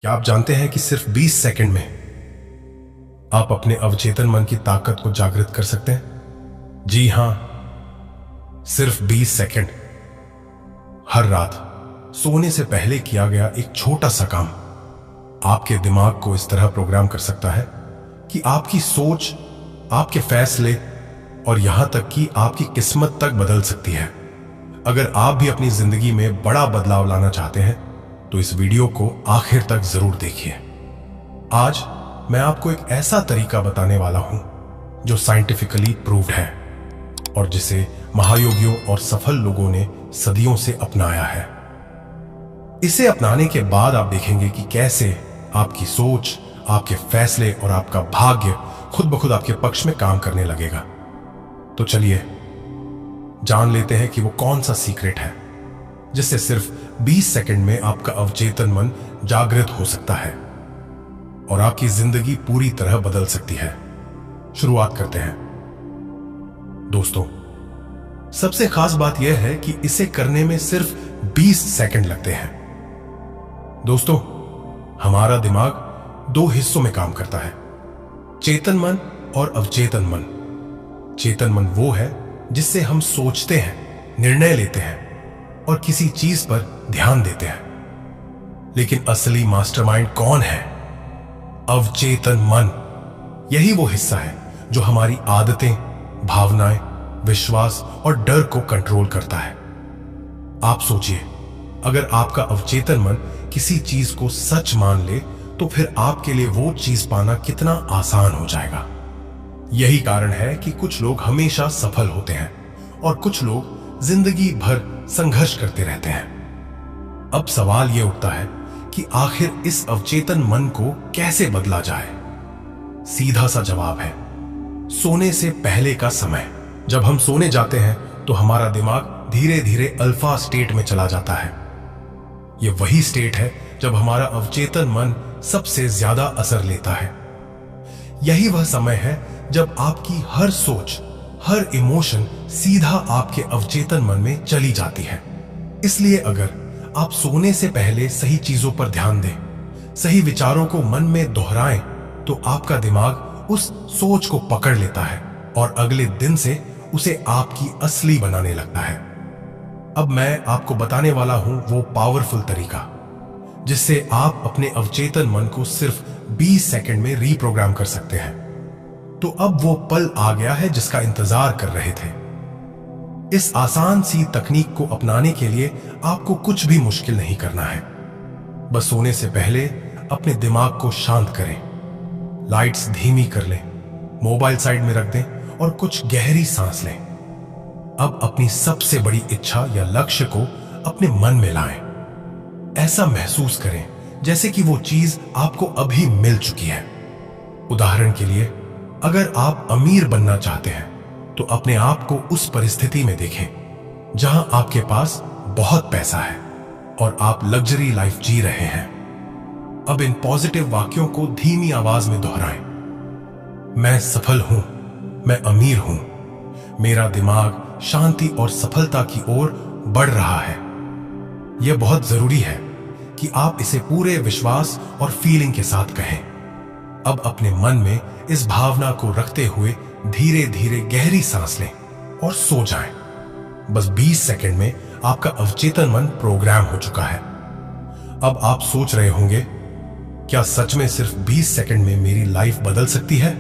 क्या आप जानते हैं कि सिर्फ 20 सेकंड में आप अपने अवचेतन मन की ताकत को जागृत कर सकते हैं? जी हां, सिर्फ 20 सेकंड। हर रात सोने से पहले किया गया एक छोटा सा काम आपके दिमाग को इस तरह प्रोग्राम कर सकता है कि आपकी सोच, आपके फैसले और यहां तक कि आपकी किस्मत तक बदल सकती है। अगर आप भी अपनी जिंदगी में बड़ा बदलाव लाना चाहते हैं तो इस वीडियो को आखिर तक जरूर देखिए। आज मैं आपको एक ऐसा तरीका बताने वाला हूं जो साइंटिफिकली प्रूव्ड है और जिसे महायोगियों और सफल लोगों ने सदियों से अपनाया है। इसे अपनाने के बाद आप देखेंगे कि कैसे आपकी सोच, आपके फैसले और आपका भाग्य खुद ब खुद आपके पक्ष में काम करने लगेगा। तो चलिए जान लेते हैं कि वो कौन सा सीक्रेट है जिससे सिर्फ 20 सेकंड में आपका अवचेतन मन जागृत हो सकता है और आपकी जिंदगी पूरी तरह बदल सकती है। शुरुआत करते हैं। दोस्तों, सबसे खास बात यह है कि इसे करने में सिर्फ 20 सेकंड लगते हैं। दोस्तों, हमारा दिमाग दो हिस्सों में काम करता है, चेतन मन और अवचेतन मन। चेतन मन वो है जिससे हम सोचते हैं, निर्णय लेते हैं और किसी चीज पर ध्यान देते हैं। लेकिन असली मास्टरमाइंड कौन है? अवचेतन मन। यही वो हिस्सा है जो हमारी आदतें, भावनाएं, विश्वास और डर को कंट्रोल करता है। आप सोचिए, अगर आपका अवचेतन मन किसी चीज को सच मान ले तो फिर आपके लिए वो चीज पाना कितना आसान हो जाएगा। यही कारण है कि कुछ लोग हमेशा सफल होते हैं और कुछ लोग जिंदगी भर संघर्ष करते रहते हैं। अब सवाल यह उठता है कि आखिर इस अवचेतन मन को कैसे बदला जाए? सीधा सा जवाब है सोने से पहले का समय। जब हम सोने जाते हैं तो हमारा दिमाग धीरे धीरे अल्फा स्टेट में चला जाता है। यह वही स्टेट है जब हमारा अवचेतन मन सबसे ज्यादा असर लेता है। यही वह समय है जब आपकी हर सोच, हर इमोशन सीधा आपके अवचेतन मन में चली जाती है। इसलिए अगर आप सोने से पहले सही चीजों पर ध्यान दें, सही विचारों को मन में दोहराएं, तो आपका दिमाग उस सोच को पकड़ लेता है और अगले दिन से उसे आपकी असली बनाने लगता है। अब मैं आपको बताने वाला हूं वो पावरफुल तरीका जिससे आप अपने अवचेतन मन को सिर्फ 20 सेकंड में रीप्रोग्राम कर सकते हैं। तो अब वो पल आ गया है जिसका इंतजार कर रहे थे। इस आसान सी तकनीक को अपनाने के लिए आपको कुछ भी मुश्किल नहीं करना है। बस सोने से पहले अपने दिमाग को शांत करें, लाइट्स धीमी कर लें, मोबाइल साइड में रख दें और कुछ गहरी सांस लें। अब अपनी सबसे बड़ी इच्छा या लक्ष्य को अपने मन में लाएं। ऐसा महसूस करें जैसे कि वो चीज आपको अभी मिल चुकी है। उदाहरण के लिए, अगर आप अमीर बनना चाहते हैं तो अपने आप को उस परिस्थिति में देखें जहां आपके पास बहुत पैसा है और आप लग्जरी लाइफ जी रहे हैं। अब इन पॉजिटिव वाक्यों को धीमी आवाज में दोहराएं। मैं सफल हूं, मैं अमीर हूं, मेरा दिमाग शांति और सफलता की ओर बढ़ रहा है। यह बहुत जरूरी है कि आप इसे पूरे विश्वास और फीलिंग के साथ कहें। अब अपने मन में इस भावना को रखते हुए धीरे धीरे गहरी सांस लें और सो जाएं। बस 20 सेकंड में आपका अवचेतन मन प्रोग्राम हो चुका है। अब आप सोच रहे होंगे, क्या सच में सिर्फ 20 सेकंड में मेरी लाइफ बदल सकती है?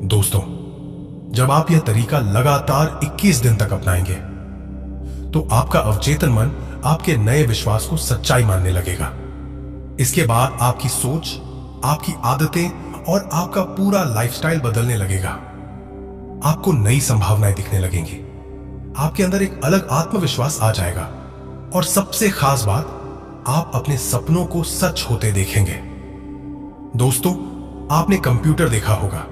दोस्तों, जब आप यह तरीका लगातार 21 दिन तक अपनाएंगे तो आपका अवचेतन मन आपके नए विश्वास को सच्चाई मानने लगेगा। इसके बाद आपकी सोच, आपकी आदतें और आपका पूरा लाइफस्टाइल बदलने लगेगा। आपको नई संभावनाएं दिखने लगेंगी, आपके अंदर एक अलग आत्मविश्वास आ जाएगा और सबसे खास बात, आप अपने सपनों को सच होते देखेंगे। दोस्तों, आपने कंप्यूटर देखा होगा।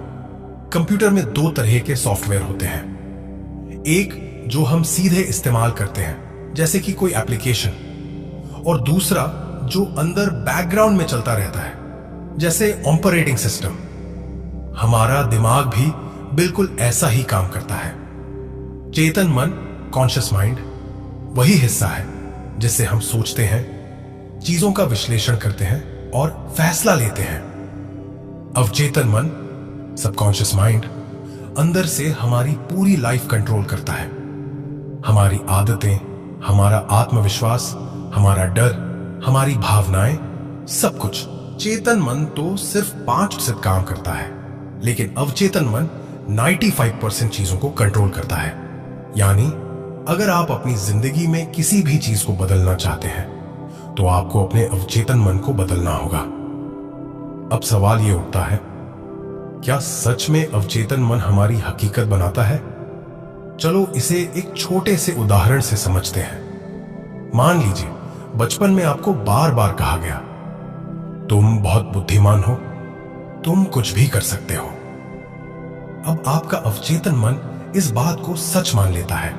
कंप्यूटर में दो तरह के सॉफ्टवेयर होते हैं। एक जो हम सीधे इस्तेमाल करते हैं जैसे कि कोई एप्लीकेशन, और दूसरा जो अंदर बैकग्राउंड में चलता रहता है जैसे ऑपरेटिंग सिस्टम। हमारा दिमाग भी बिल्कुल ऐसा ही काम करता है। चेतन मन, कॉन्शियस माइंड, वही हिस्सा है जिससे हम सोचते हैं, चीजों का विश्लेषण करते हैं और फैसला लेते हैं। अवचेतन मन, सबकॉन्शियस माइंड, अंदर से हमारी पूरी लाइफ कंट्रोल करता है। हमारी आदतें, हमारा आत्मविश्वास, हमारा डर, हमारी भावनाएं, सब कुछ। चेतन मन तो सिर्फ 5% काम करता है, लेकिन अवचेतन मन 95% चीजों को कंट्रोल करता है। यानी अगर आप अपनी जिंदगी में किसी भी चीज को बदलना चाहते हैं तो आपको अपने अवचेतन मन को बदलना होगा। अब सवाल यह उठता है, क्या सच में अवचेतन मन हमारी हकीकत बनाता है? चलो इसे एक छोटे से उदाहरण से समझते हैं। मान लीजिए बचपन में आपको बार बार कहा गया, तुम बहुत बुद्धिमान हो, तुम कुछ भी कर सकते हो। अब आपका अवचेतन मन इस बात को सच मान लेता है,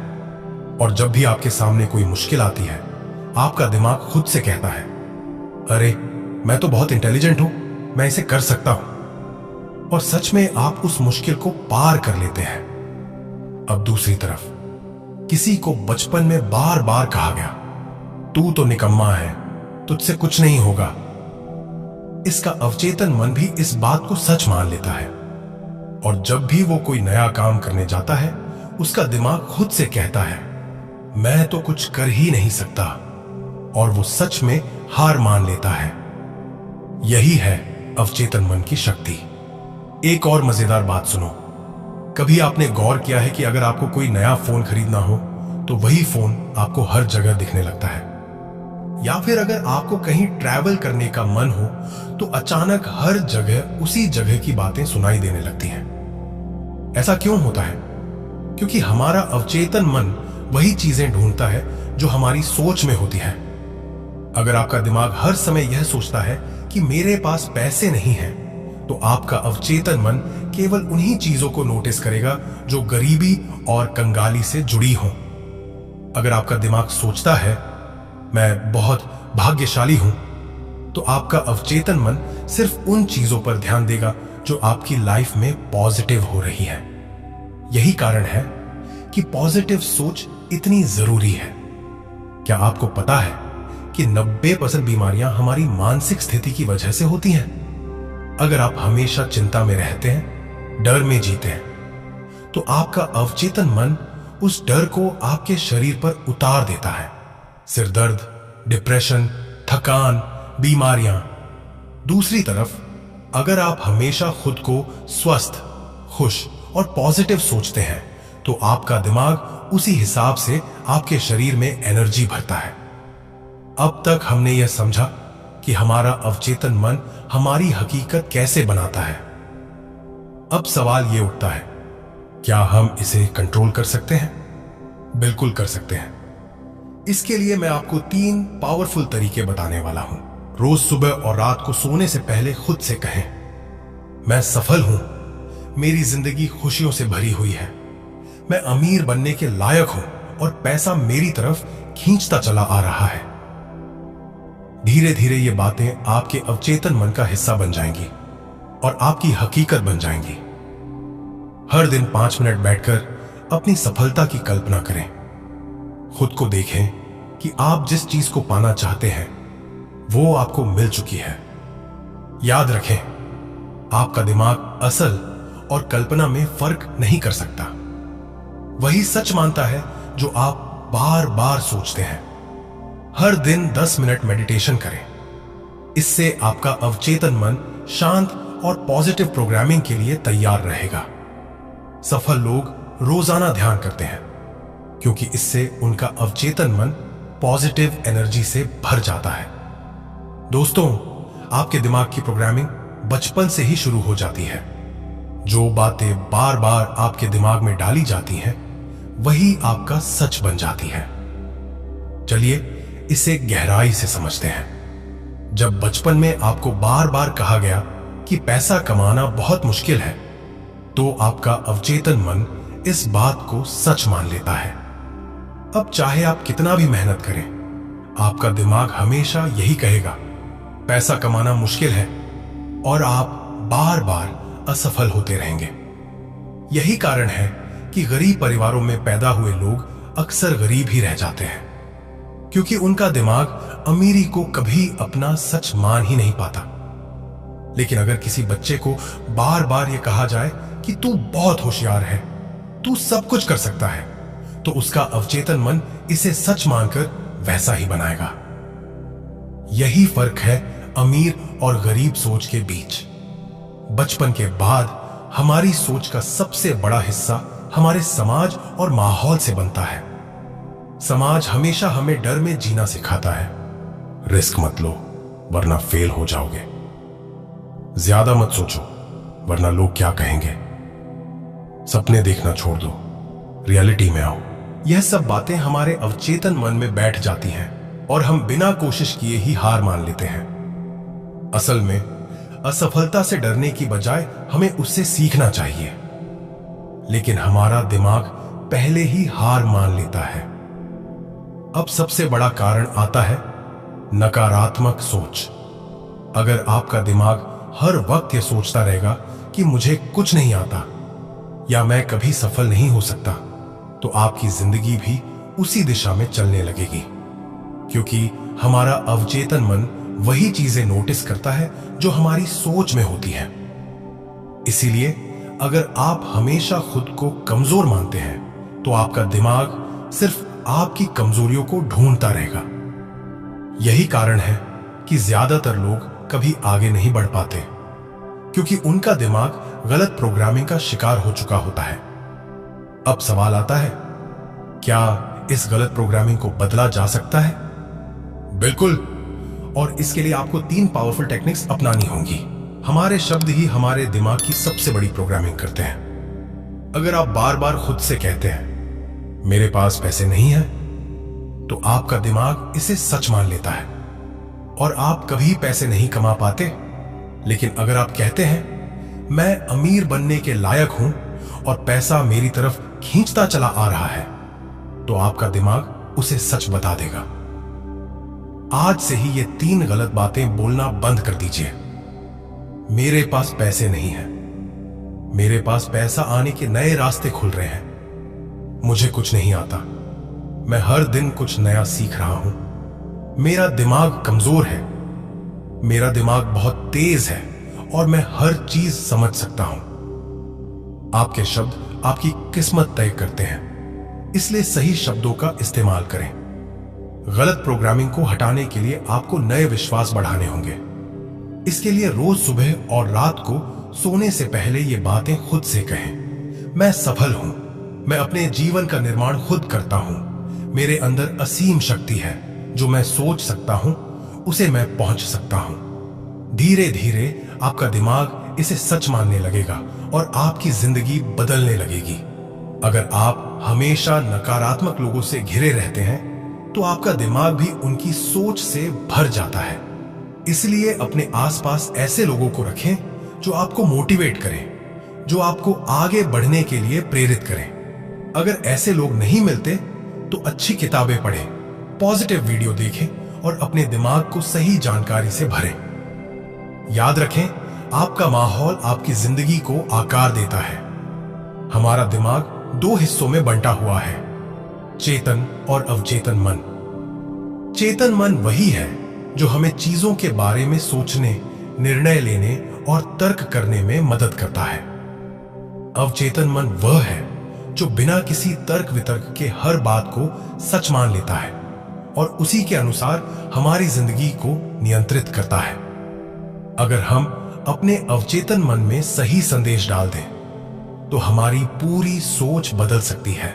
और जब भी आपके सामने कोई मुश्किल आती है, आपका दिमाग खुद से कहता है, अरे मैं तो बहुत इंटेलिजेंट हूं, मैं इसे कर सकता हूं। और सच में आप उस मुश्किल को पार कर लेते हैं। अब दूसरी तरफ किसी को बचपन में बार बार कहा गया, तू तो निकम्मा है, तुझसे कुछ नहीं होगा। इसका अवचेतन मन भी इस बात को सच मान लेता है, और जब भी वो कोई नया काम करने जाता है, उसका दिमाग खुद से कहता है, मैं तो कुछ कर ही नहीं सकता, और वो सच में हार मान लेता है। यही है अवचेतन मन की शक्ति। एक और मजेदार बात सुनो। कभी आपने गौर किया है कि अगर आपको कोई नया फोन खरीदना हो तो वही फोन आपको हर जगह दिखने लगता है? या फिर अगर आपको कहीं ट्रैवल करने का मन हो तो अचानक हर जगह उसी जगह की बातें सुनाई देने लगती हैं। ऐसा क्यों होता है? क्योंकि हमारा अवचेतन मन वही चीजें ढूंढता है जो हमारी सोच में होती है। अगर आपका दिमाग हर समय यह सोचता है कि मेरे पास पैसे नहीं हैं, तो आपका अवचेतन मन केवल उन्हीं चीजों को नोटिस करेगा जो गरीबी और कंगाली से जुड़ी हों। अगर आपका दिमाग सोचता है मैं बहुत भाग्यशाली हूं, तो आपका अवचेतन मन सिर्फ उन चीजों पर ध्यान देगा जो आपकी लाइफ में पॉजिटिव हो रही है। यही कारण है कि पॉजिटिव सोच इतनी जरूरी है। क्या आपको पता है कि 90% बीमारियां हमारी मानसिक स्थिति की वजह से होती हैं? अगर आप हमेशा चिंता में रहते हैं, डर में जीते हैं, तो आपका अवचेतन मन उस डर को आपके शरीर पर उतार देता है। सिर दर्द, डिप्रेशन, थकान, बीमारियां। दूसरी तरफ अगर आप हमेशा खुद को स्वस्थ, खुश और पॉजिटिव सोचते हैं, तो आपका दिमाग उसी हिसाब से आपके शरीर में एनर्जी भरता है। अब तक हमने यह समझा कि हमारा अवचेतन मन हमारी हकीकत कैसे बनाता है। अब सवाल यह उठता है, क्या हम इसे कंट्रोल कर सकते हैं? बिल्कुल कर सकते हैं। इसके लिए मैं आपको 3 पावरफुल तरीके बताने वाला हूं। रोज सुबह और रात को सोने से पहले खुद से कहें, मैं सफल हूं, मेरी जिंदगी खुशियों से भरी हुई है, मैं अमीर बनने के लायक हूं और पैसा मेरी तरफ खींचता चला आ रहा है। धीरे धीरे ये बातें आपके अवचेतन मन का हिस्सा बन जाएंगी और आपकी हकीकत बन जाएंगी। हर दिन 5 मिनट बैठकर अपनी सफलता की कल्पना करें। खुद को देखें कि आप जिस चीज को पाना चाहते हैं वो आपको मिल चुकी है। याद रखें, आपका दिमाग असल और कल्पना में फर्क नहीं कर सकता। वही सच मानता है जो आप बार बार सोचते हैं। हर दिन 10 मिनट मेडिटेशन करें। इससे आपका अवचेतन मन शांत और पॉजिटिव प्रोग्रामिंग के लिए तैयार रहेगा। सफल लोग रोजाना ध्यान करते हैं क्योंकि इससे उनका अवचेतन मन पॉजिटिव एनर्जी से भर जाता है। दोस्तों, आपके दिमाग की प्रोग्रामिंग बचपन से ही शुरू हो जाती है। जो बातें बार बार आपके दिमाग में डाली जाती हैं, वही आपका सच बन जाती है। चलिए इसे गहराई से समझते हैं। जब बचपन में आपको बार बार कहा गया कि पैसा कमाना बहुत मुश्किल है, तो आपका अवचेतन मन इस बात को सच मान लेता है। अब चाहे आप कितना भी मेहनत करें, आपका दिमाग हमेशा यही कहेगा, पैसा कमाना मुश्किल है, और आप बार बार असफल होते रहेंगे। यही कारण है कि गरीब परिवारों में पैदा हुए लोग अक्सर गरीब ही रह जाते हैं, क्योंकि उनका दिमाग अमीरी को कभी अपना सच मान ही नहीं पाता। लेकिन अगर किसी बच्चे को बार बार यह कहा जाए कि तू बहुत होशियार है, तू सब कुछ कर सकता है, तो उसका अवचेतन मन इसे सच मानकर वैसा ही बनाएगा। यही फर्क है अमीर और गरीब सोच के बीच। बचपन के बाद हमारी सोच का सबसे बड़ा हिस्सा हमारे समाज और माहौल से बनता है। समाज हमेशा हमें डर में जीना सिखाता है। रिस्क मत लो वरना फेल हो जाओगे। ज्यादा मत सोचो वरना लोग क्या कहेंगे। सपने देखना छोड़ दो, रियलिटी में आओ। यह सब बातें हमारे अवचेतन मन में बैठ जाती हैं और हम बिना कोशिश किए ही हार मान लेते हैं। असल में असफलता से डरने की बजाय हमें उससे सीखना चाहिए, लेकिन हमारा दिमाग पहले ही हार मान लेता है। अब सबसे बड़ा कारण आता है नकारात्मक सोच। अगर आपका दिमाग हर वक्त यह सोचता रहेगा कि मुझे कुछ नहीं आता या मैं कभी सफल नहीं हो सकता, तो आपकी जिंदगी भी उसी दिशा में चलने लगेगी, क्योंकि हमारा अवचेतन मन वही चीजें नोटिस करता है जो हमारी सोच में होती है। इसीलिए अगर आप हमेशा खुद को कमजोर मानते हैं तो आपका दिमाग सिर्फ आपकी कमजोरियों को ढूंढता रहेगा। यही कारण है कि ज्यादातर लोग कभी आगे नहीं बढ़ पाते, क्योंकि उनका दिमाग गलत प्रोग्रामिंग का शिकार हो चुका होता है। अब सवाल आता है, क्या इस गलत प्रोग्रामिंग को बदला जा सकता है? बिल्कुल, और इसके लिए आपको 3 पावरफुल टेक्निक्स अपनानी होंगी। हमारे शब्द ही हमारे दिमाग की सबसे बड़ी प्रोग्रामिंग करते हैं। अगर आप बार बार खुद से कहते हैं मेरे पास पैसे नहीं है, तो आपका दिमाग इसे सच मान लेता है और आप कभी पैसे नहीं कमा पाते। लेकिन अगर आप कहते हैं मैं अमीर बनने के लायक हूं और पैसा मेरी तरफ खींचता चला आ रहा है, तो आपका दिमाग उसे सच बता देगा। आज से ही ये 3 गलत बातें बोलना बंद कर दीजिए। मेरे पास पैसे नहीं है, मेरे पास पैसा आने के नए रास्ते खुल रहे हैं, मुझे कुछ नहीं आता, मैं हर दिन कुछ नया सीख रहा हूं, मेरा दिमाग कमजोर है, मेरा दिमाग बहुत तेज है और मैं हर चीज समझ सकता हूं। आपके शब्द आपकी किस्मत तय करते हैं, इसलिए सही शब्दों का इस्तेमाल करें। गलत प्रोग्रामिंग को हटाने के लिए आपको नए विश्वास बढ़ाने होंगे। इसके लिए रोज सुबह और रात को सोने से पहले ये बातें खुद से कहें। मैं सफल हूं, मैं अपने जीवन का निर्माण खुद करता हूं, मेरे अंदर असीम शक्ति है, जो मैं सोच सकता हूं उसे मैं पहुंच सकता हूं। धीरे धीरे आपका दिमाग इसे सच मानने लगेगा और आपकी जिंदगी बदलने लगेगी। अगर आप हमेशा नकारात्मक लोगों से घिरे रहते हैं तो आपका दिमाग भी उनकी सोच से भर जाता है। इसलिए अपने आसपास ऐसे लोगों को रखें जो आपको मोटिवेट करें, जो आपको आगे बढ़ने के लिए प्रेरित करें। अगर ऐसे लोग नहीं मिलते तो अच्छी किताबें पढ़ें, पॉजिटिव वीडियो देखें और अपने दिमाग को सही जानकारी से भरें। याद रखें, आपका माहौल आपकी जिंदगी को आकार देता है। हमारा दिमाग 2 हिस्सों में बंटा हुआ है, चेतन और अवचेतन मन। चेतन मन वही है जो हमें चीजों के बारे में सोचने, निर्णय लेने और तर्क करने में मदद करता है। अवचेतन मन वह है जो बिना किसी तर्क वितर्क के हर बात को सच मान लेता है और उसी के अनुसार हमारी जिंदगी को नियंत्रित करता है। अगर हम अपने अवचेतन मन में सही संदेश डाल दें तो हमारी पूरी सोच बदल सकती है।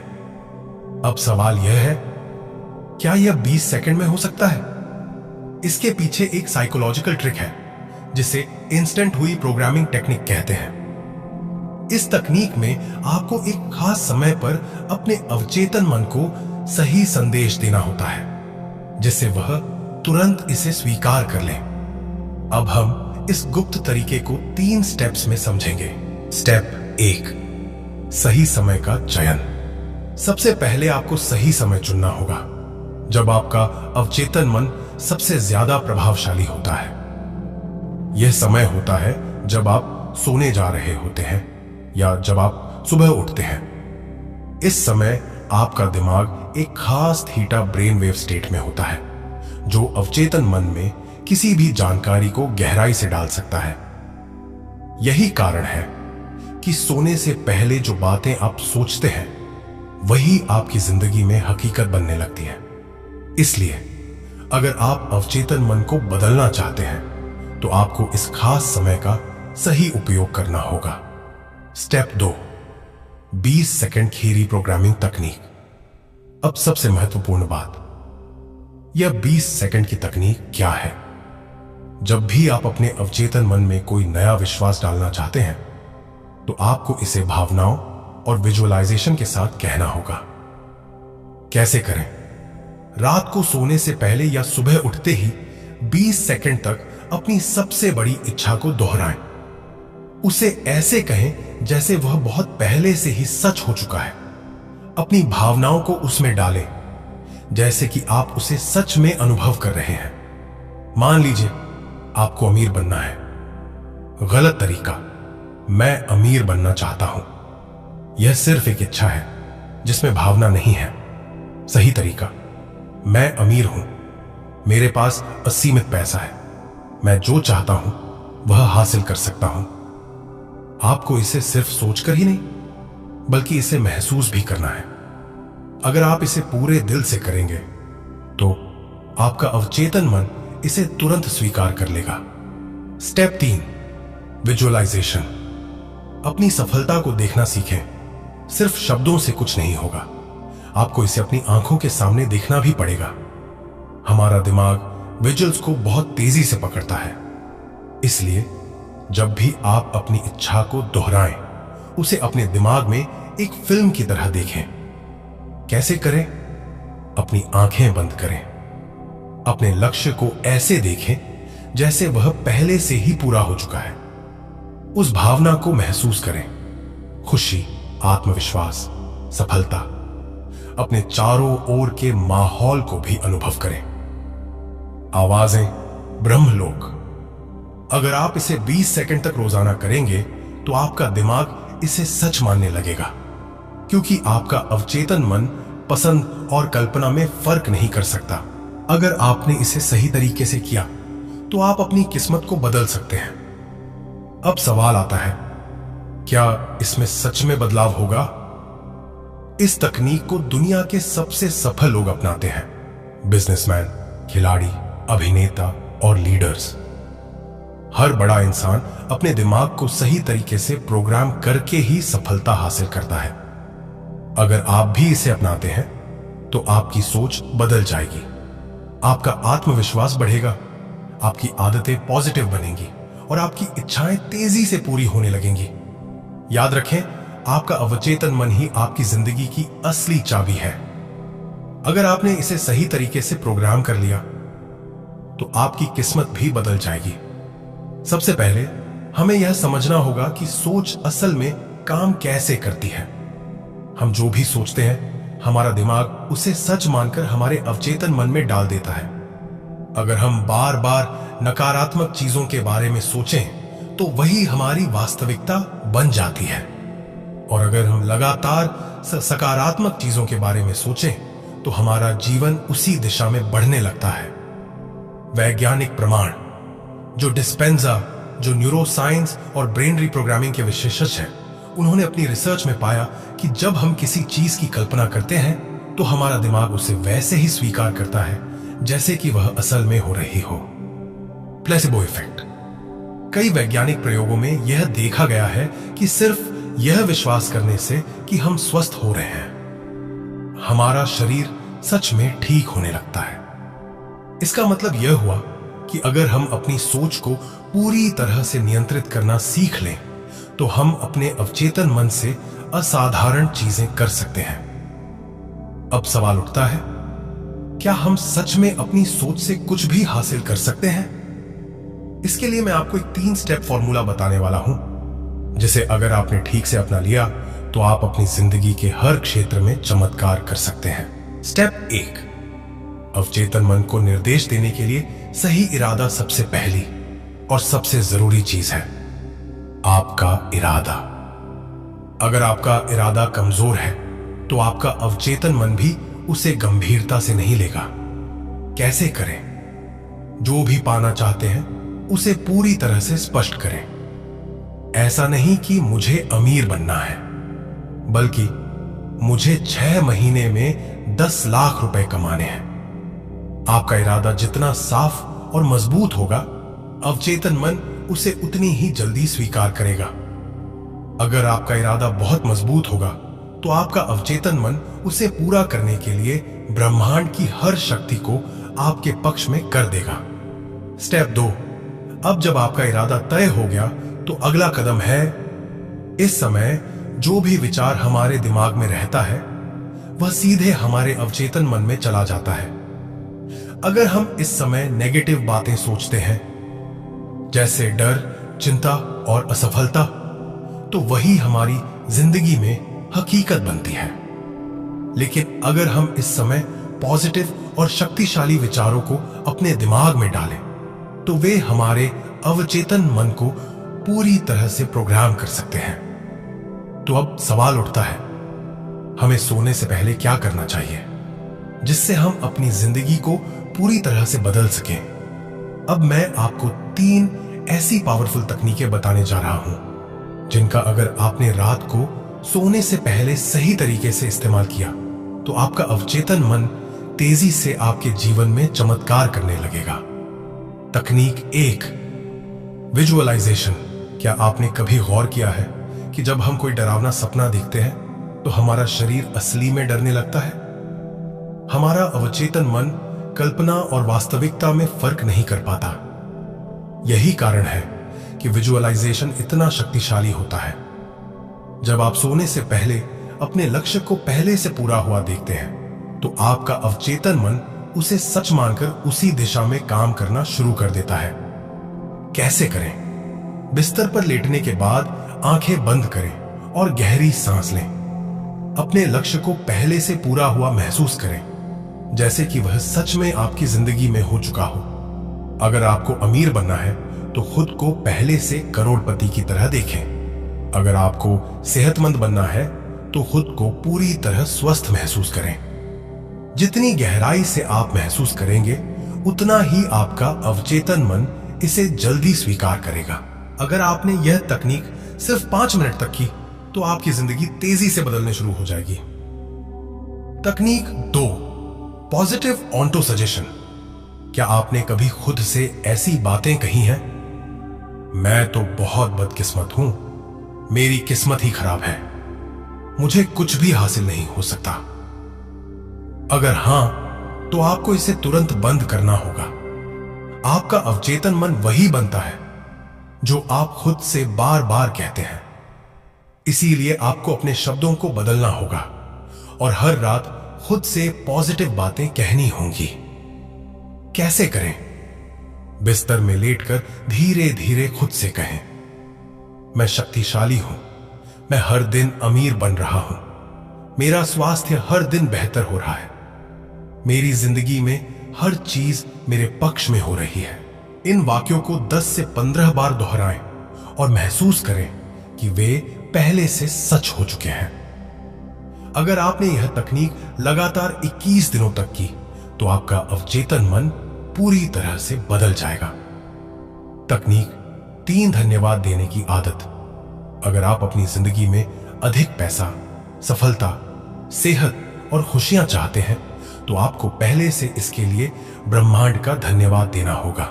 अब सवाल यह है, क्या यह 20 सेकंड में हो सकता है? इसके पीछे एक साइकोलॉजिकल ट्रिक है जिसे इंस्टेंट हुई प्रोग्रामिंग टेक्निक कहते हैं। इस तकनीक में आपको एक खास समय पर अपने अवचेतन मन को सही संदेश देना होता है, जिससे वह तुरंत इसे स्वीकार कर ले। अब हम इस गुप्त तरीके को 3 स्टेप्स में समझेंगे। स्टेप 1, सही समय का चयन। सबसे पहले आपको सही समय चुनना होगा, जब आपका अवचेतन मन सबसे ज्यादा प्रभावशाली होता है। यह समय होता है जब आप सोने जा रहे होते हैं या जब आप सुबह उठते हैं। इस समय आपका दिमाग एक खास थीटा ब्रेन वेव स्टेट में होता है, जो अवचेतन मन में किसी भी जानकारी को गहराई से डाल सकता है। यही कारण है कि सोने से पहले जो बातें आप सोचते हैं वही आपकी जिंदगी में हकीकत बनने लगती है। इसलिए अगर आप अवचेतन मन को बदलना चाहते हैं तो आपको इस खास समय का सही उपयोग करना होगा। स्टेप 2, 20 सेकंड खीरी प्रोग्रामिंग तकनीक। अब सबसे महत्वपूर्ण बात, यह 20 सेकंड की तकनीक क्या है? जब भी आप अपने अवचेतन मन में कोई नया विश्वास डालना चाहते हैं तो आपको इसे भावनाओं और विजुअलाइजेशन के साथ कहना होगा। कैसे करें? रात को सोने से पहले या सुबह उठते ही 20 सेकंड तक अपनी सबसे बड़ी इच्छा को दोहराएं। उसे ऐसे कहें जैसे वह बहुत पहले से ही सच हो चुका है। अपनी भावनाओं को उसमें डालें जैसे कि आप उसे सच में अनुभव कर रहे हैं। मान लीजिए आपको अमीर बनना है। गलत तरीका, मैं अमीर बनना चाहता हूं। यह सिर्फ एक इच्छा है जिसमें भावना नहीं है। सही तरीका, मैं अमीर हूं, मेरे पास असीमित पैसा है, मैं जो चाहता हूं वह हासिल कर सकता हूं। आपको इसे सिर्फ सोचकर ही नहीं बल्कि इसे महसूस भी करना है। अगर आप इसे पूरे दिल से करेंगे तो आपका अवचेतन मन इसे तुरंत स्वीकार कर लेगा। Step 3, visualization. अपनी सफलता को देखना सीखें। सिर्फ शब्दों से कुछ नहीं होगा, आपको इसे अपनी आंखों के सामने देखना भी पड़ेगा। हमारा दिमाग विजुअल्स को बहुत तेजी से पकड़ता है, इसलिए जब भी आप अपनी इच्छा को दोहराएं, उसे अपने दिमाग में एक फिल्म की तरह देखें। कैसे करें? अपनी आंखें बंद करें, अपने लक्ष्य को ऐसे देखें जैसे वह पहले से ही पूरा हो चुका है। उस भावना को महसूस करें, खुशी, आत्मविश्वास, सफलता। अपने चारों ओर के माहौल को भी अनुभव करें। आवाजें, ब्रह्मलोक। अगर आप इसे 20 सेकंड तक रोजाना करेंगे तो आपका दिमाग इसे सच मानने लगेगा, क्योंकि आपका अवचेतन मन पसंद और कल्पना में फर्क नहीं कर सकता। अगर आपने इसे सही तरीके से किया तो आप अपनी किस्मत को बदल सकते हैं। अब सवाल आता है, क्या इसमें सच में बदलाव होगा? इस तकनीक को दुनिया के सबसे सफल लोग अपनाते हैं। बिजनेसमैन, खिलाड़ी, अभिनेता और लीडर्स। हर बड़ा इंसान अपने दिमाग को सही तरीके से प्रोग्राम करके ही सफलता हासिल करता है। अगर आप भी इसे अपनाते हैं तो आपकी सोच बदल जाएगी, आपका आत्मविश्वास बढ़ेगा, आपकी आदतें पॉजिटिव बनेंगी और आपकी इच्छाएं तेजी से पूरी होने लगेंगी। याद रखें, आपका अवचेतन मन ही आपकी जिंदगी की असली चाबी है। अगर आपने इसे सही तरीके से प्रोग्राम कर लिया तो आपकी किस्मत भी बदल जाएगी। सबसे पहले हमें यह समझना होगा कि सोच असल में काम कैसे करती है। हम जो भी सोचते हैं हमारा दिमाग उसे सच मानकर हमारे अवचेतन मन में डाल देता है। अगर हम बार बार नकारात्मक चीजों के बारे में सोचें तो वही हमारी वास्तविकता बन जाती है, और अगर हम लगातार सकारात्मक चीजों के बारे में सोचें तो हमारा जीवन उसी दिशा में बढ़ने लगता है। वैज्ञानिक प्रमाण, जो डिस्पेंजा, जो न्यूरोसाइंस और ब्रेन रिप्रोग्रामिंग के विशेषज्ञ हैं, उन्होंने अपनी रिसर्च में पाया कि जब हम किसी चीज की कल्पना करते हैं तो हमारा दिमाग उसे वैसे ही स्वीकार करता है जैसे कि वह असल में हो रही हो। Placebo effect. कई वैज्ञानिक प्रयोगों में यह देखा गया है कि सिर्फ यह विश्वास करने से कि हम स्वस्थ हो रहे हैं, हमारा शरीर सच में ठीक होने लगता है। इसका मतलब यह हुआ कि अगर हम अपनी सोच को पूरी तरह से नियंत्रित करना सीख लें तो हम अपने अवचेतन मन से असाधारण चीजें कर सकते हैं। अब सवाल उठता है, क्या हम सच में अपनी सोच से कुछ भी हासिल कर सकते हैं? इसके लिए मैं आपको एक 3 स्टेप फॉर्मूला बताने वाला हूं, जिसे अगर आपने ठीक से अपना लिया तो आप अपनी जिंदगी के हर क्षेत्र में चमत्कार कर सकते हैं। स्टेप 1, अवचेतन मन को निर्देश देने के लिए सही इरादा सबसे पहली और सबसे जरूरी चीज है। आपका इरादा। अगर आपका इरादा कमजोर है तो आपका अवचेतन मन भी उसे गंभीरता से नहीं लेगा। कैसे करें? जो भी पाना चाहते हैं उसे पूरी तरह से स्पष्ट करें। ऐसा नहीं कि मुझे अमीर बनना है, बल्कि मुझे 6 महीने में 10 लाख रुपए कमाने हैं। आपका इरादा जितना साफ और मजबूत होगा, अवचेतन मन उसे उतनी ही जल्दी स्वीकार करेगा। अगर आपका इरादा बहुत मजबूत होगा, तो आपका अवचेतन मन उसे पूरा करने के लिए ब्रह्मांड की हर शक्ति को आपके पक्ष में कर देगा। स्टेप 2। अब जब आपका इरादा तय हो गया, तो अगला कदम है, इस समय जो भी विचार हमारे दिमाग में रहता है, वह सीधे हमारे अवचेतन मन में चला जाता है। अगर हम इस समय नेगेटिव बातें सोचते हैं, जैसे डर, चिंता और असफलता, तो वही हमारी जिंदगी में हकीकत बनती है। लेकिन अगर हम इस समय पॉजिटिव और शक्तिशाली विचारों को अपने दिमाग में डालें, तो वे हमारे अवचेतन मन को पूरी तरह से प्रोग्राम कर सकते हैं। तो अब सवाल उठता है, हमें सोने से पहले क्या करना चाहिए, जिससे हम अपनी जिंदगी को पूरी तरह से बदल सकें। अब मैं आपको 3 ऐसी पावरफुल तकनीकें बताने जा रहा हूं, जिनका अगर आपने रात को सोने से पहले सही तरीके से इस्तेमाल किया, तो आपका अवचेतन मन तेजी से आपके जीवन में चमत्कार करने लगेगा। तकनीक 1, विजुअलाइजेशन। क्या आपने कभी गौर किया है कि जब हम कोई डरावना सपना देखते हैं, तो हमारा शरीर असली में डरने लगता है? हमारा अवचेतन मन कल्पना और वास्तविकता में फर्क नहीं कर पाता। यही कारण है कि विजुअलाइजेशन इतना शक्तिशाली होता है। जब आप सोने से पहले अपने लक्ष्य को पहले से पूरा हुआ देखते हैं, तो आपका अवचेतन मन उसे सच मानकर उसी दिशा में काम करना शुरू कर देता है। कैसे करें? बिस्तर पर लेटने के बाद आंखें बंद करें और गहरी सांस लें। अपने लक्ष्य को पहले से पूरा हुआ महसूस करें, जैसे कि वह सच में आपकी जिंदगी में हो चुका हो। अगर आपको अमीर बनना है, तो खुद को पहले से करोड़पति की तरह देखें। अगर आपको सेहतमंद बनना है, तो खुद को पूरी तरह स्वस्थ महसूस करें। जितनी गहराई से आप महसूस करेंगे, उतना ही आपका अवचेतन मन इसे जल्दी स्वीकार करेगा। अगर आपने यह तकनीक सिर्फ 5 मिनट तक की, तो आपकी जिंदगी तेजी से बदलने शुरू हो जाएगी। तकनीक 2, पॉजिटिव ऑटो सजेशन। क्या आपने कभी खुद से ऐसी बातें कही हैं, मैं तो बहुत बदकिस्मत हूं, मेरी किस्मत ही खराब है, मुझे कुछ भी हासिल नहीं हो सकता? अगर हां, तो आपको इसे तुरंत बंद करना होगा। आपका अवचेतन मन वही बनता है जो आप खुद से बार बार कहते हैं। इसीलिए आपको अपने शब्दों को बदलना होगा और हर रात खुद से पॉजिटिव बातें कहनी होंगी। कैसे करें? बिस्तर में लेटकर धीरे धीरे खुद से कहें, मैं शक्तिशाली हूं, मैं हर दिन अमीर बन रहा हूं, मेरा स्वास्थ्य हर दिन बेहतर हो रहा है, मेरी जिंदगी में हर चीज मेरे पक्ष में हो रही है। इन वाक्यों को 10 से 15 बार दोहराएं और महसूस करें कि वे पहले से सच हो चुके हैं। अगर आपने यह तकनीक लगातार 21 दिनों तक की, तो आपका अवचेतन मन पूरी तरह से बदल जाएगा। तकनीक 3, धन्यवाद देने की आदत। अगर आप अपनी जिंदगी में अधिक पैसा, सफलता, सेहत और खुशियां चाहते हैं, तो आपको पहले से इसके लिए ब्रह्मांड का धन्यवाद देना होगा।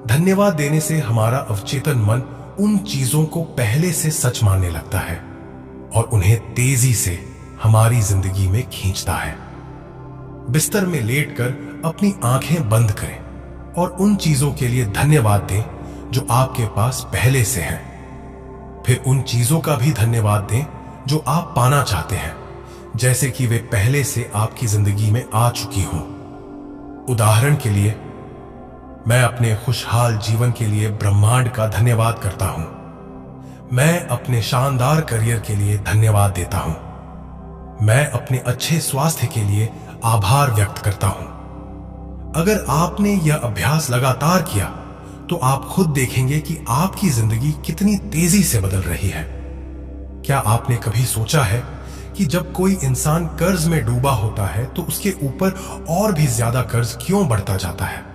धन्यवाद देने से हमारा अवचेतन मन उन चीजों को पहले से सच मानने लगता है और उन्हें तेजी से हमारी जिंदगी में खींचता है। बिस्तर में लेटकर अपनी आंखें बंद करें और उन चीजों के लिए धन्यवाद दें जो आपके पास पहले से हैं। फिर उन चीजों का भी धन्यवाद दें जो आप पाना चाहते हैं, जैसे कि वे पहले से आपकी जिंदगी में आ चुकी हों। उदाहरण के लिए, मैं अपने खुशहाल जीवन के लिए ब्रह्मांड का धन्यवाद करता हूं। मैं अपने शानदार करियर के लिए धन्यवाद देता हूं। मैं अपने अच्छे स्वास्थ्य के लिए आभार व्यक्त करता हूं। अगर आपने यह अभ्यास लगातार किया, तो आप खुद देखेंगे कि आपकी जिंदगी कितनी तेजी से बदल रही है। क्या आपने कभी सोचा है कि जब कोई इंसान कर्ज में डूबा होता है, तो उसके ऊपर और भी ज्यादा कर्ज क्यों बढ़ता जाता है?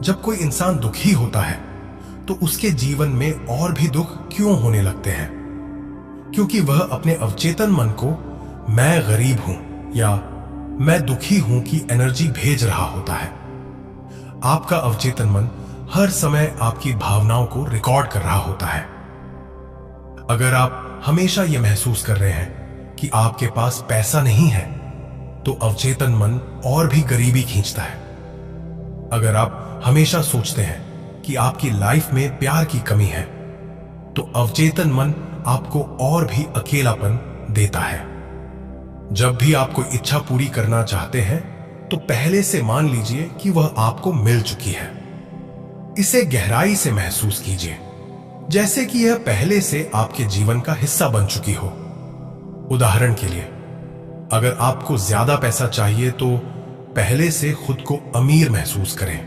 जब कोई इंसान दुखी होता है, तो उसके जीवन में और भी दुख क्यों होने लगते हैं? क्योंकि वह अपने अवचेतन मन को मैं गरीब हूं या मैं दुखी हूं की एनर्जी भेज रहा होता है। आपका अवचेतन मन हर समय आपकी भावनाओं को रिकॉर्ड कर रहा होता है। अगर आप हमेशा यह महसूस कर रहे हैं कि आपके पास पैसा नहीं है, तो अवचेतन मन और भी गरीबी खींचता है। अगर आप हमेशा सोचते हैं कि आपकी लाइफ में प्यार की कमी है, तो अवचेतन मन आपको और भी अकेलापन देता है। जब भी आप कोई इच्छा पूरी करना चाहते हैं, तो पहले से मान लीजिए कि वह आपको मिल चुकी है। इसे गहराई से महसूस कीजिए, जैसे कि यह पहले से आपके जीवन का हिस्सा बन चुकी हो। उदाहरण के लिए, अगर आपको ज्यादा पैसा चाहिए तो पहले से खुद को अमीर महसूस करें।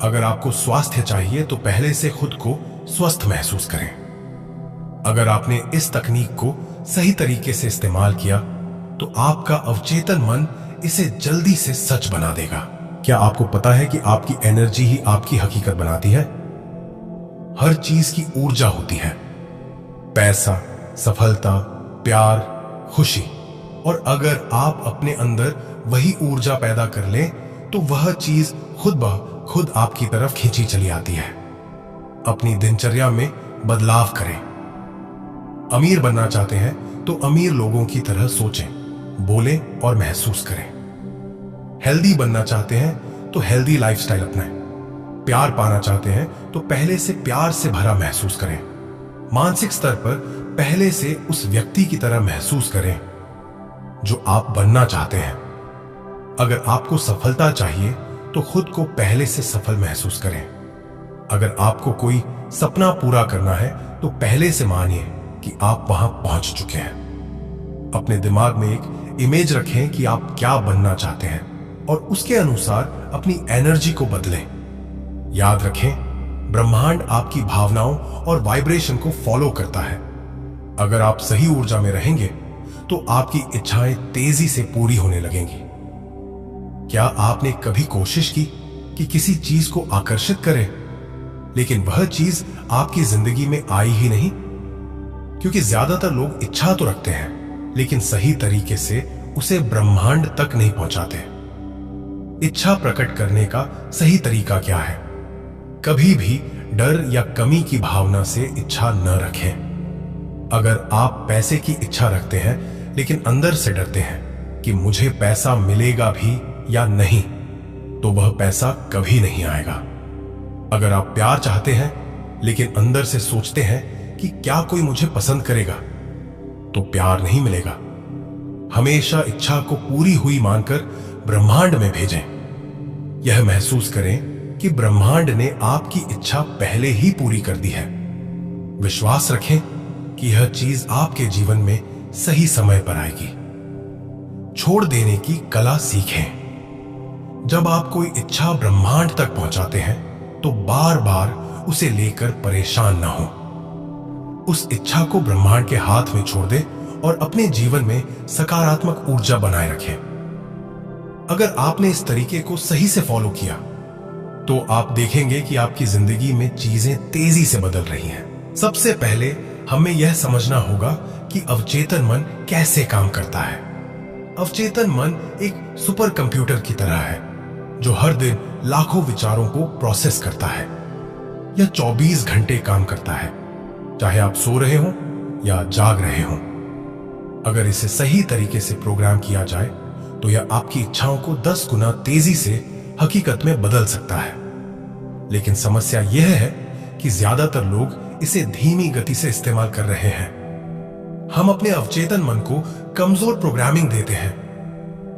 अगर आपको स्वास्थ्य चाहिए तो पहले से खुद को स्वस्थ महसूस करें। अगर आपने इस तकनीक को सही तरीके से इस्तेमाल किया, तो आपका अवचेतन मन इसे जल्दी से सच बना देगा। क्या आपको पता है कि आपकी एनर्जी ही आपकी हकीकत बनाती है? हर चीज की ऊर्जा होती है। पैसा, सफलता, प्यार, खुशी। और अगर आप अपने अंदर वही ऊर्जा पैदा कर लें, तो वह चीज खुद ब खुद आपकी तरफ खींची चली आती है। अपनी दिनचर्या में बदलाव करें। अमीर बनना चाहते हैं तो अमीर लोगों की तरह सोचें, बोलें और महसूस करें। हेल्दी बनना चाहते हैं तो हेल्दी लाइफस्टाइल अपनाएं। प्यार पाना चाहते हैं तो पहले से प्यार से भरा महसूस करें। मानसिक स्तर पर पहले से उस व्यक्ति की तरह महसूस करें जो आप बनना चाहते हैं। अगर आपको सफलता चाहिए तो खुद को पहले से सफल महसूस करें। अगर आपको कोई सपना पूरा करना है तो पहले से मानिए कि आप वहां पहुंच चुके हैं। अपने दिमाग में एक इमेज रखें कि आप क्या बनना चाहते हैं और उसके अनुसार अपनी एनर्जी को बदलें। याद रखें, ब्रह्मांड आपकी भावनाओं और वाइब्रेशन को फॉलो करता है। अगर आप सही ऊर्जा में रहेंगे तो आपकी इच्छाएं तेजी से पूरी होने लगेंगी। क्या आपने कभी कोशिश की कि किसी चीज को आकर्षित करें, लेकिन वह चीज आपकी जिंदगी में आई ही नहीं? क्योंकि ज्यादातर लोग इच्छा तो रखते हैं, लेकिन सही तरीके से उसे ब्रह्मांड तक नहीं पहुंचाते। इच्छा प्रकट करने का सही तरीका क्या है? कभी भी डर या कमी की भावना से इच्छा न रखें। अगर आप पैसे की इच्छा रखते हैं लेकिन अंदर से डरते हैं कि मुझे पैसा मिलेगा भी या नहीं, तो वह पैसा कभी नहीं आएगा। अगर आप प्यार चाहते हैं लेकिन अंदर से सोचते हैं कि क्या कोई मुझे पसंद करेगा, तो प्यार नहीं मिलेगा। हमेशा इच्छा को पूरी हुई मानकर ब्रह्मांड में भेजें। यह महसूस करें कि ब्रह्मांड ने आपकी इच्छा पहले ही पूरी कर दी है। विश्वास रखें कि यह चीज आपके जीवन में सही समय पर आएगी। छोड़ देने की कला सीखें। जब आप कोई इच्छा ब्रह्मांड तक पहुंचाते हैं तो बार बार उसे लेकर परेशान ना हो। उस इच्छा को ब्रह्मांड के हाथ में छोड़ दें और अपने जीवन में सकारात्मक ऊर्जा बनाए रखें। अगर आपने इस तरीके को सही से फॉलो किया, तो आप देखेंगे कि आपकी जिंदगी में चीजें तेजी से बदल रही हैं। सबसे पहले हमें यह समझना होगा कि अवचेतन मन कैसे काम करता है। अवचेतन मन एक सुपर कंप्यूटर की तरह है जो हर दिन लाखों विचारों को प्रोसेस करता है। यह 24 घंटे काम करता है, चाहे आप सो रहे हो या जाग रहे हो। अगर इसे सही तरीके से प्रोग्राम किया जाए तो यह आपकी इच्छाओं को 10 गुना तेजी से हकीकत में बदल सकता है। लेकिन समस्या यह है कि ज्यादातर लोग इसे धीमी गति से इस्तेमाल कर रहे हैं। हम अपने अवचेतन मन को कमजोर प्रोग्रामिंग देते हैं।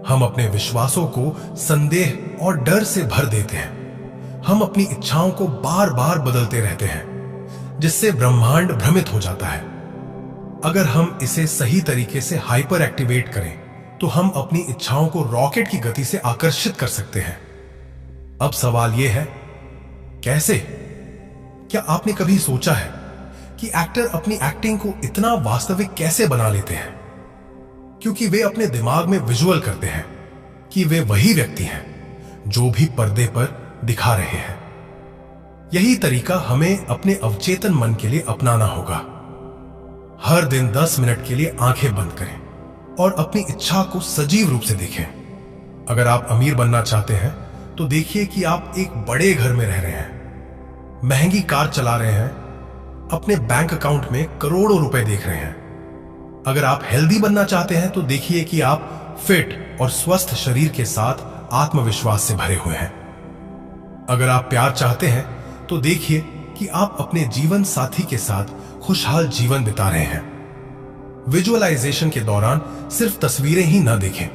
हम अपने विश्वासों को संदेह और डर से भर देते हैं। हम अपनी इच्छाओं को बार बार बदलते रहते हैं, जिससे ब्रह्मांड भ्रमित हो जाता है। अगर हम इसे सही तरीके से हाइपर एक्टिवेट करें तो हम अपनी इच्छाओं को रॉकेट की गति से आकर्षित कर सकते हैं। अब सवाल यह है, कैसे? क्या आपने कभी सोचा है कि एक्टर अपनी एक्टिंग को इतना वास्तविक कैसे बना लेते हैं? क्योंकि वे अपने दिमाग में विजुअल करते हैं कि वे वही व्यक्ति हैं जो भी पर्दे पर दिखा रहे हैं। यही तरीका हमें अपने अवचेतन मन के लिए अपनाना होगा। हर दिन 10 मिनट के लिए आंखें बंद करें और अपनी इच्छा को सजीव रूप से देखें। अगर आप अमीर बनना चाहते हैं तो देखिए कि आप एक बड़े घर में रह रहे हैं, महंगी कार चला रहे हैं, अपने बैंक अकाउंट में करोड़ों रुपए देख रहे हैं। अगर आप हेल्दी बनना चाहते हैं तो देखिए कि आप फिट और स्वस्थ शरीर के साथ आत्मविश्वास से भरे हुए हैं। अगर आप प्यार चाहते हैं तो देखिए कि आप अपने जीवन साथी के साथ खुशहाल जीवन बिता रहे हैं। विजुअलाइजेशन के दौरान सिर्फ तस्वीरें ही न देखें,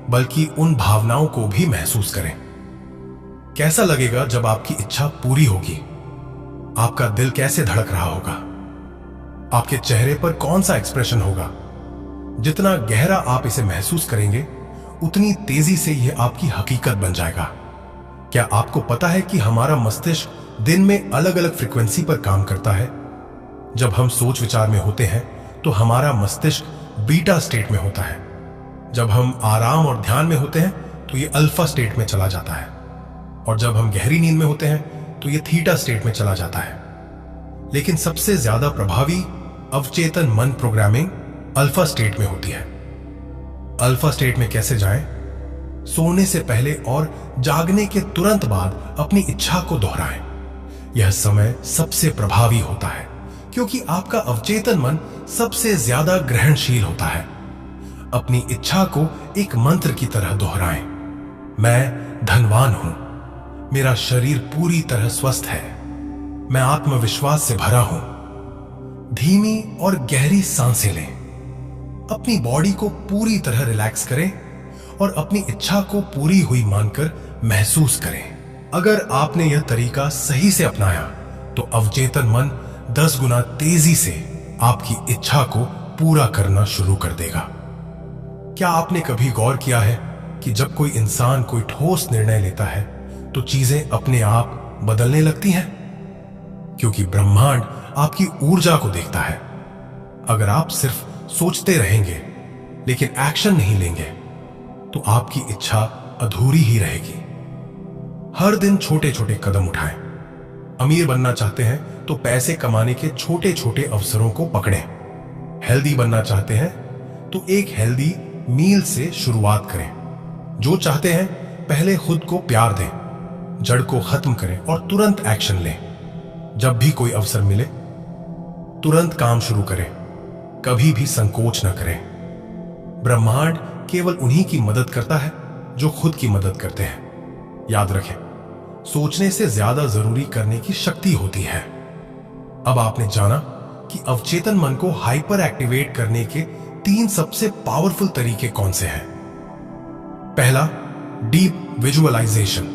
बल्कि उन भावनाओं को भी महसूस करें। कैसा लगेगा जब आपकी इच्छा पूरी होगी? आपका दिल कैसे धड़क रहा होगा? आपके चेहरे पर कौन सा एक्सप्रेशन होगा? जितना गहरा आप इसे महसूस करेंगे, उतनी तेजी से यह आपकी हकीकत बन जाएगा। क्या आपको पता है कि हमारा मस्तिष्क दिन में अलग अलग फ्रीक्वेंसी पर काम करता है? जब हम सोच विचार में होते हैं तो हमारा मस्तिष्क बीटा स्टेट में होता है। जब हम आराम और ध्यान में होते हैं तो यह अल्फा स्टेट में चला जाता है, और जब हम गहरी नींद में होते हैं तो यह थीटा स्टेट में चला जाता है। लेकिन सबसे ज्यादा प्रभावी अवचेतन मन प्रोग्रामिंग अल्फा स्टेट में होती है। अल्फा स्टेट में कैसे जाएं? सोने से पहले और जागने के तुरंत बाद अपनी इच्छा को दोहराएं। यह समय सबसे प्रभावी होता है क्योंकि आपका अवचेतन मन सबसे ज्यादा ग्रहणशील होता है। अपनी इच्छा को एक मंत्र की तरह दोहराएं। मैं धनवान हूं, मेरा शरीर पूरी तरह स्वस्थ है, मैं आत्मविश्वास से भरा हूं। धीमी और गहरी सांसें लें, अपनी बॉडी को पूरी तरह रिलैक्स करें और अपनी इच्छा को पूरी हुई मानकर महसूस करें। अगर आपने यह तरीका सही से अपनाया तो अवचेतन मन 10 गुना तेजी से आपकी इच्छा को पूरा करना शुरू कर देगा। क्या आपने कभी गौर किया है कि जब कोई इंसान कोई ठोस निर्णय लेता है तो चीजें अपने आप बदलने लगती हैं? क्योंकि ब्रह्मांड आपकी ऊर्जा को देखता है। अगर आप सिर्फ सोचते रहेंगे लेकिन एक्शन नहीं लेंगे तो आपकी इच्छा अधूरी ही रहेगी। हर दिन छोटे छोटे कदम उठाएं। अमीर बनना चाहते हैं तो पैसे कमाने के छोटे छोटे अवसरों को पकड़ें। हेल्दी बनना चाहते हैं तो एक हेल्दी मील से शुरुआत करें। जो चाहते हैं पहले खुद को प्यार दें, जड़ को खत्म करें और तुरंत एक्शन लें। जब भी कोई अवसर मिले तुरंत काम शुरू करें, कभी भी संकोच न करें। ब्रह्मांड केवल उन्हीं की मदद करता है जो खुद की मदद करते हैं। याद रखें, सोचने से ज्यादा जरूरी करने की शक्ति होती है। अब आपने जाना कि अवचेतन मन को हाइपर एक्टिवेट करने के 3 सबसे पावरफुल तरीके कौन से हैं। पहला, डीप विजुअलाइजेशन।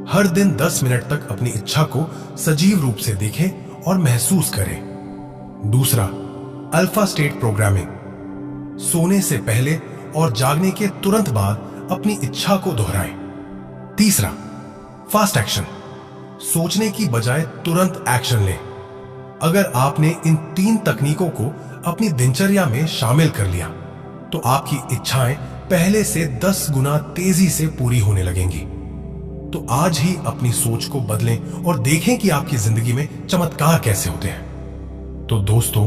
हर दिन 10 मिनट तक अपनी इच्छा को सजीव रूप से देखें और महसूस करें। दूसरा, अल्फा स्टेट प्रोग्रामिंग। सोने से पहले और जागने के तुरंत बाद अपनी इच्छा को दोहराएं। तीसरा, फास्ट एक्शन। सोचने की बजाय तुरंत एक्शन लें। अगर आपने इन 3 तकनीकों को अपनी दिनचर्या में शामिल कर लिया तो आपकी इच्छाएं पहले से 10 गुना तेजी से पूरी होने लगेंगी। तो आज ही अपनी सोच को बदलें और देखें कि आपकी जिंदगी में चमत्कार कैसे होते हैं। तो दोस्तों,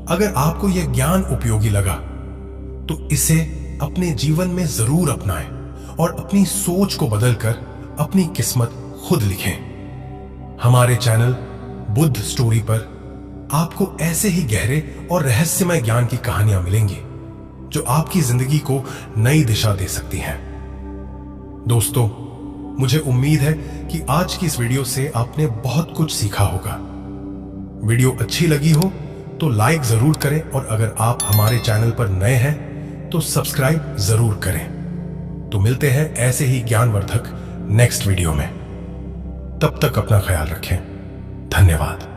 अगर आपको यह ज्ञान उपयोगी लगा तो इसे अपने जीवन में जरूर अपनाएं और अपनी सोच को बदलकर अपनी किस्मत खुद लिखें। हमारे चैनल बुद्ध स्टोरी पर आपको ऐसे ही गहरे और रहस्यमय ज्ञान की कहानियां मिलेंगी जो आपकी जिंदगी को नई दिशा दे सकती हैं। दोस्तों, मुझे उम्मीद है कि आज की इस वीडियो से आपने बहुत कुछ सीखा होगा। वीडियो अच्छी लगी हो तो लाइक जरूर करें और अगर आप हमारे चैनल पर नए हैं तो सब्सक्राइब जरूर करें। तो मिलते हैं ऐसे ही ज्ञानवर्धक नेक्स्ट वीडियो में। तब तक अपना ख्याल रखें। धन्यवाद।